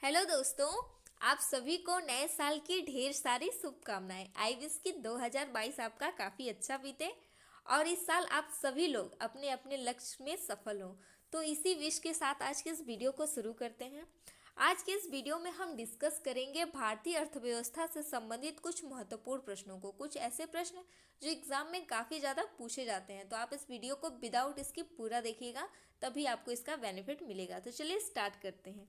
Hello दोस्तों, आप सभी को नए साल की ढेर सारी शुभकामनाएं। आई विश कि 2022 आपका काफ़ी अच्छा बीते और इस साल आप सभी लोग अपने अपने लक्ष्य में सफल हों। तो इसी विश के साथ आज के इस वीडियो को शुरू करते हैं। आज के इस वीडियो में हम डिस्कस करेंगे भारतीय अर्थव्यवस्था से संबंधित कुछ महत्वपूर्ण प्रश्नों को, कुछ ऐसे प्रश्न जो एग्जाम में काफ़ी ज़्यादा पूछे जाते हैं। तो आप इस वीडियो को विदाउट स्किप पूरा देखिएगा, तभी आपको इसका बेनिफिट मिलेगा। तो चलिए स्टार्ट करते हैं।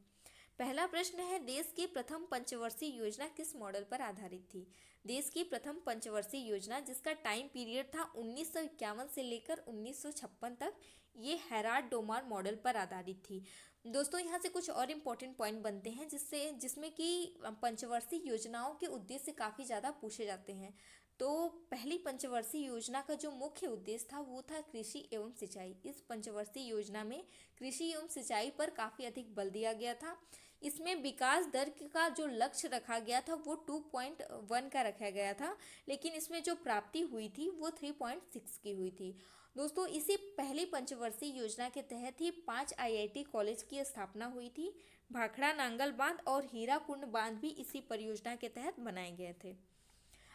पहला प्रश्न है, देश की प्रथम पंचवर्षीय योजना किस मॉडल पर आधारित थी? देश की प्रथम पंचवर्षीय योजना, जिसका टाइम पीरियड था 1951 से लेकर 1956 तक, ये हेराल्ड डोमार मॉडल पर आधारित थी। दोस्तों, यहाँ से कुछ और इम्पोर्टेंट पॉइंट बनते हैं जिसमें कि पंचवर्षीय योजनाओं के उद्देश्य काफ़ी ज़्यादा पूछे जाते हैं। तो पहली पंचवर्षीय योजना का जो मुख्य उद्देश्य था वो था कृषि एवं सिंचाई। इस पंचवर्षीय योजना में कृषि एवं सिंचाई पर काफ़ी अधिक बल दिया गया था। इसमें विकास दर का जो लक्ष्य रखा गया था वो 2.1 का रखा गया था, लेकिन इसमें जो प्राप्ति हुई थी वो 3.6 की हुई थी। दोस्तों, इसी पहली पंचवर्षीय योजना के तहत ही 5 आईआईटी कॉलेज की स्थापना हुई थी। भाखड़ा नांगल बांध और हीराकुंड बांध भी इसी परियोजना के तहत बनाए गए थे।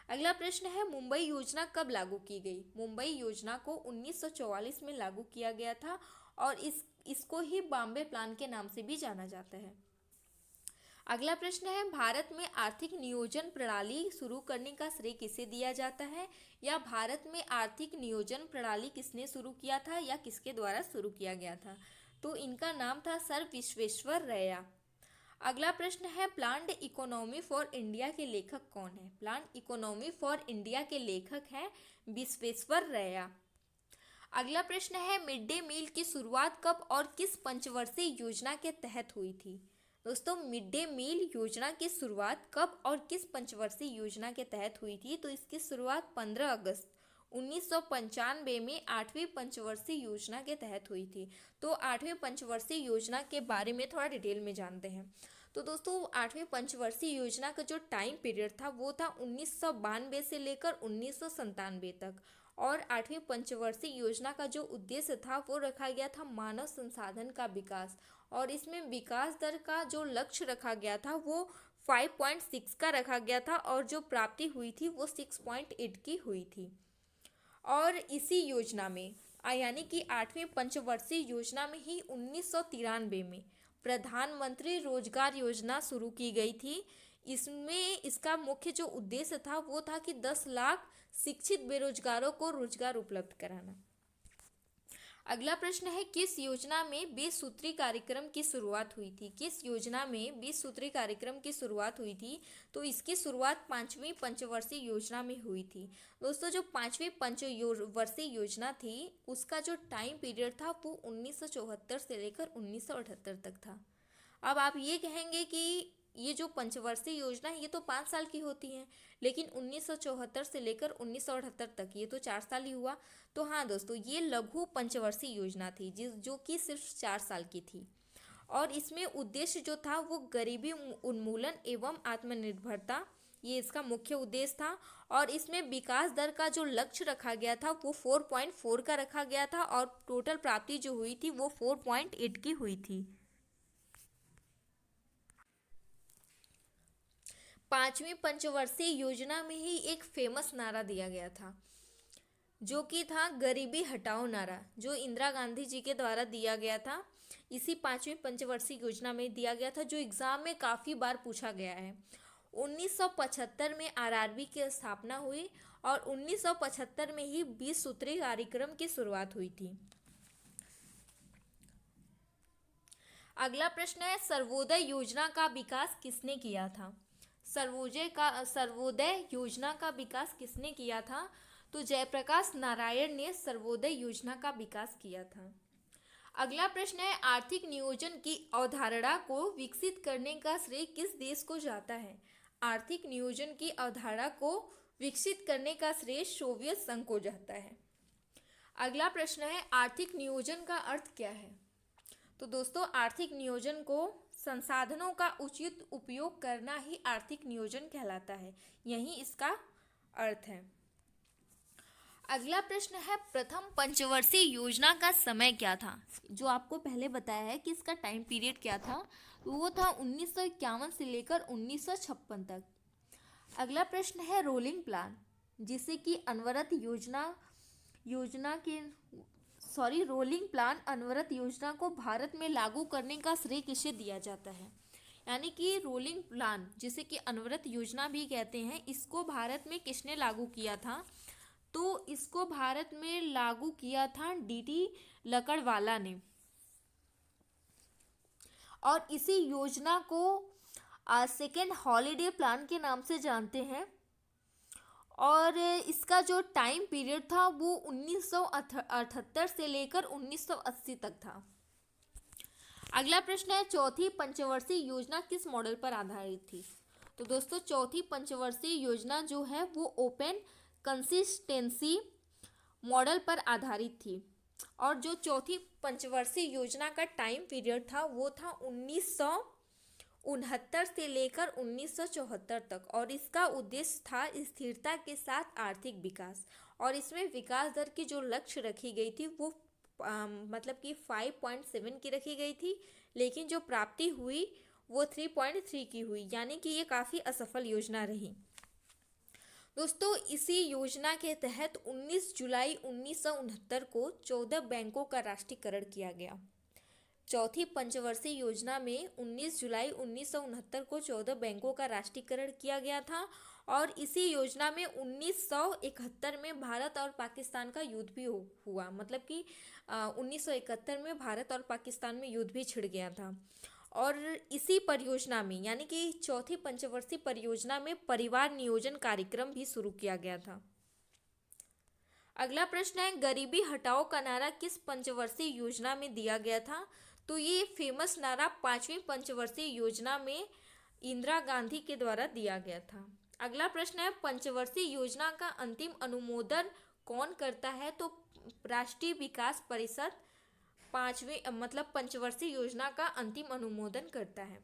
अगला प्रश्न है, मुंबई योजना कब लागू की गई? मुंबई योजना को 1944 में लागू किया गया था और इसको ही बॉम्बे प्लान के नाम से भी जाना जाता है। अगला प्रश्न है, भारत में आर्थिक नियोजन प्रणाली शुरू करने का श्रेय किसे दिया जाता है? या भारत में आर्थिक नियोजन प्रणाली किसने शुरू किया था या किसके द्वारा शुरू किया गया था? तो इनका नाम था सर विश्वेश्वरैया। अगला प्रश्न है, प्लान्ड इकोनॉमी फॉर इंडिया के लेखक कौन है? प्लान्ड इकोनॉमी फॉर इंडिया के लेखक हैं विश्वेश्वरैया। अगला प्रश्न है, मिड डे मील की शुरुआत कब और किस पंचवर्षीय योजना के तहत हुई थी? दोस्तों, मिड डे मील योजना की शुरुआत कब और किस पंचवर्षीय योजना के तहत हुई थी? तो इसकी शुरुआत 15 अगस्त 1995 में 8वीं पंचवर्षीय योजना के तहत हुई थी। तो 8वीं पंचवर्षीय योजना के बारे में थोड़ा डिटेल में जानते हैं। तो दोस्तों, 8वीं पंचवर्षीय योजना का जो टाइम पीरियड था वो था 1992 से लेकर 1997 तक। और 8वीं पंचवर्षीय योजना का जो उद्देश्य था वो रखा गया था मानव संसाधन का विकास, और इसमें विकास दर का जो लक्ष्य रखा गया था वो 5.6 का रखा गया था और जो प्राप्ति हुई थी वो 6.8 की हुई थी। और इसी योजना में यानी कि 8वीं पंचवर्षीय योजना में ही 1993 में प्रधानमंत्री रोजगार योजना शुरू की गई थी। इसमें इसका मुख्य जो उद्देश्य था वो था कि 10 लाख शिक्षित बेरोजगारों को रोजगार उपलब्ध कराना। अगला प्रश्न है, किस योजना में 20 सूत्री कार्यक्रम की शुरुआत हुई थी? किस योजना में 20 सूत्री कार्यक्रम की शुरुआत हुई थी? तो इसकी शुरुआत 5वीं पंचवर्षीय योजना में हुई थी। दोस्तों, जो 5वीं पंचवर्षीय योजना थी उसका जो टाइम पीरियड था वो 1974 से लेकर 1978 तक था। अब आप ये कहेंगे कि ये जो पंचवर्षीय योजना है ये तो 5 साल की होती है, लेकिन 1974 से लेकर 1978 तक ये तो 4 साल ही हुआ। तो हाँ दोस्तों, ये लघु पंचवर्षीय योजना थी जो कि सिर्फ 4 साल की थी। और इसमें उद्देश्य जो था वो गरीबी उन्मूलन एवं आत्मनिर्भरता, ये इसका मुख्य उद्देश्य था। और इसमें विकास दर का जो लक्ष्य रखा गया था वो 4.4 का रखा गया था और टोटल प्राप्ति जो हुई थी वो 4.8 की हुई थी। 5वीं पंचवर्षीय योजना में ही एक फेमस नारा दिया गया था जो कि था गरीबी हटाओ नारा, जो इंदिरा गांधी जी के द्वारा दिया गया था। इसी 5वीं पंचवर्षीय योजना में दिया गया था, जो एग्जाम में काफ़ी बार पूछा गया है। 1975 में आरआरबी की स्थापना हुई और 1975 में ही 20 सूत्री कार्यक्रम की शुरुआत हुई थी। अगला प्रश्न है, सर्वोदय योजना का विकास किसने किया था? सर्वोदय योजना का विकास किसने किया था? तो जयप्रकाश नारायण ने सर्वोदय योजना का विकास किया था। अगला प्रश्न है, आर्थिक नियोजन की अवधारणा को विकसित करने का श्रेय किस देश को जाता है? आर्थिक नियोजन की अवधारणा को विकसित करने का श्रेय सोवियत संघ को जाता है। अगला प्रश्न है, आर्थिक नियोजन का अर्थ क्या है? तो दोस्तों, आर्थिक नियोजन को संसाधनों का उचित उपयोग करना ही आर्थिक नियोजन कहलाता है, यही इसका अर्थ है। अगला प्रश्न है, प्रथम पंचवर्षीय योजना का समय क्या था? जो आपको पहले बताया है कि इसका टाइम पीरियड क्या था, तो वो था 1951 से लेकर 1956 तक। अगला प्रश्न है, रोलिंग प्लान, जिसे कि अनवरत योजना के रोलिंग प्लान अनवरत योजना को भारत में लागू करने का श्रेय किसे दिया जाता है? यानी कि रोलिंग प्लान, जिसे कि अनवरत योजना भी कहते हैं, इसको भारत में किसने लागू किया था? तो इसको भारत में लागू किया था डीडी लकड़वाला ने। और इसी योजना को सेकेंड हॉलीडे प्लान के नाम से जानते हैं। और इसका जो टाइम पीरियड था वो 1978 से लेकर 1980 तक था। अगला प्रश्न है, चौथी पंचवर्षीय योजना किस मॉडल पर आधारित थी? तो दोस्तों, चौथी पंचवर्षीय योजना जो है वो ओपन कंसिस्टेंसी मॉडल पर आधारित थी। और जो चौथी पंचवर्षीय योजना का टाइम पीरियड था वो था 1969 से लेकर 1974 तक। और इसका उद्देश्य था स्थिरता के साथ आर्थिक विकास। और इसमें विकास दर की जो लक्ष्य रखी गई थी वो मतलब कि 5.7 की रखी गई थी, लेकिन जो प्राप्ति हुई वो 3.3 की हुई, यानी कि ये काफ़ी असफल योजना रही। दोस्तों, इसी योजना के तहत 19 जुलाई 1969 को 14 बैंकों का राष्ट्रीयकरण किया गया। चौथी पंचवर्षीय योजना में 19 जुलाई 1969 को 14 बैंकों का राष्ट्रीयकरण किया गया था। और इसी योजना में 1971 में भारत और पाकिस्तान का युद्ध भी हुआ। मतलब कि 1971 में भारत और पाकिस्तान में युद्ध भी छिड़ गया था। और इसी परियोजना में, यानी कि चौथी पंचवर्षीय परियोजना में, परिवार नियोजन कार्यक्रम भी शुरू किया गया था। अगला प्रश्न है, गरीबी हटाओ का नारा किस पंचवर्षीय योजना में दिया गया था? तो ये फेमस नारा पांचवी पंचवर्षीय योजना में इंदिरा गांधी के द्वारा दिया गया था। अगला प्रश्न है, पंचवर्षीय योजना का अंतिम अनुमोदन कौन करता है? तो राष्ट्रीय विकास परिषद पंचवर्षीय योजना का अंतिम अनुमोदन करता है।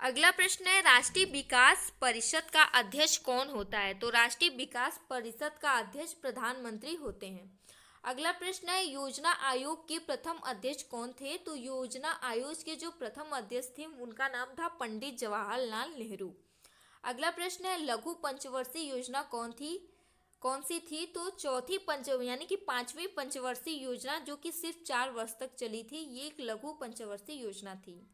अगला प्रश्न है, राष्ट्रीय विकास परिषद का अध्यक्ष कौन होता है? तो राष्ट्रीय विकास परिषद का अध्यक्ष प्रधानमंत्री होते हैं। अगला प्रश्न है, योजना आयोग के प्रथम अध्यक्ष कौन थे? तो योजना आयोग के जो प्रथम अध्यक्ष थे उनका नाम था पंडित जवाहरलाल नेहरू। अगला प्रश्न है, लघु पंचवर्षीय योजना कौन सी थी? तो चौथी यानी कि पांचवी पंचवर्षीय योजना, जो कि सिर्फ 4 वर्ष तक चली थी, ये एक लघु पंचवर्षीय योजना थी।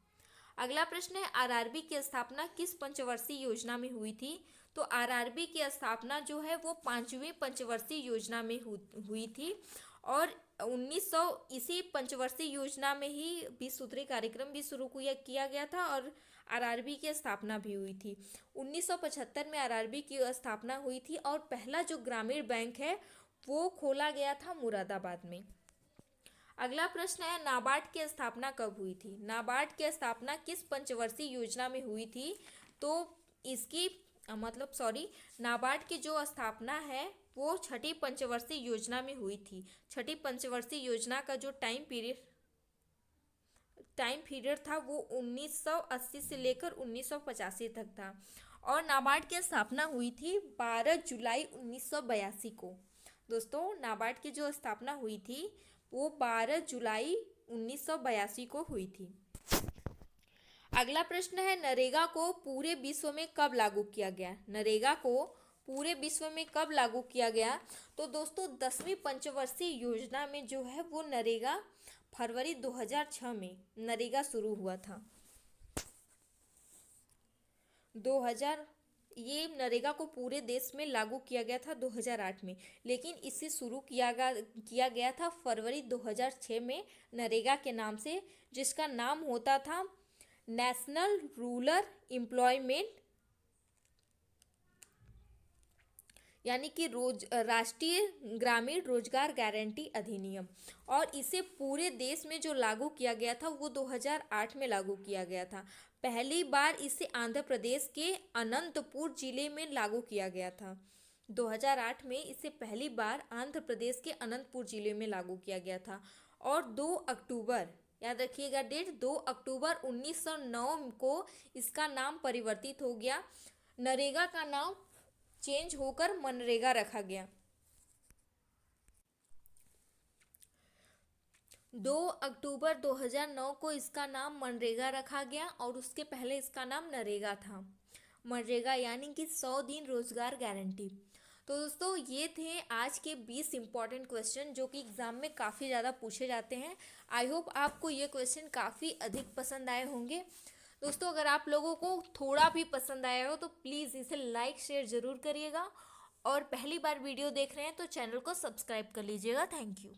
अगला प्रश्न है, आरआरबी की स्थापना किस पंचवर्षीय योजना में हुई थी? तो आरआरबी की स्थापना जो है वो पांचवी पंचवर्षीय योजना में हुई थी। और 1900 इसी पंचवर्षीय योजना में ही 20 सूत्री कार्यक्रम भी शुरू किया गया था और आरआरबी की स्थापना भी हुई थी। 1975 में आरआरबी की स्थापना हुई थी और पहला जो ग्रामीण बैंक है वो खोला गया था मुरादाबाद में। अगला प्रश्न है, नाबार्ड की स्थापना कब हुई थी? नाबार्ड की स्थापना किस पंचवर्षीय योजना में हुई थी? तो इसकी नाबार्ड की जो स्थापना है वो छठी पंचवर्षीय योजना में हुई थी। छठी पंचवर्षीय योजना का जो टाइम पीरियड था वो 1980 से लेकर 1985 तक था। और नाबार्ड की स्थापना हुई थी 12 जुलाई 1982 को। दोस्तों, नाबार्ड की जो स्थापना हुई थी वो 12 जुलाई 1982 को हुई थी। अगला प्रश्न है, नरेगा को पूरे विश्व में कब लागू किया गया? नरेगा को पूरे विश्व में कब लागू किया गया? तो दोस्तों, 10वीं पंचवर्षीय योजना में जो है वो नरेगा फरवरी 2006 में नरेगा शुरू हुआ था। ये नरेगा को पूरे देश में लागू किया गया था 2008 में, लेकिन इसे शुरू किया गया था फरवरी 2006 में नरेगा के नाम से, जिसका नाम होता था नेशनल रूरल एम्प्लॉयमेंट, यानी कि राष्ट्रीय ग्रामीण रोजगार गारंटी अधिनियम। और इसे पूरे देश में जो लागू किया गया था वो 2008 में लागू किया गया था। पहली बार इसे आंध्र प्रदेश के अनंतपुर जिले में लागू किया गया था। 2008 में इसे पहली बार आंध्र प्रदेश के अनंतपुर जिले में लागू किया गया था। और 2 अक्टूबर, याद रखिएगा डेट, 2 अक्टूबर 1909 को इसका नाम परिवर्तित हो गया। नरेगा का नाम चेंज होकर मनरेगा रखा गया। 2 अक्टूबर 2009 को इसका नाम मनरेगा रखा गया और उसके पहले इसका नाम नरेगा था। मनरेगा यानी कि 100 दिन रोजगार गारंटी। तो दोस्तों ये थे आज के 20 इंपॉर्टेंट क्वेश्चन जो कि एग्ज़ाम में काफ़ी ज़्यादा पूछे जाते हैं। आई होप आपको ये क्वेश्चन काफ़ी अधिक पसंद आए होंगे। दोस्तों अगर आप लोगों को थोड़ा भी पसंद आया हो तो प्लीज़ इसे लाइक शेयर ज़रूर करिएगा और पहली बार वीडियो देख रहे हैं तो चैनल को सब्सक्राइब कर लीजिएगा। Thank you.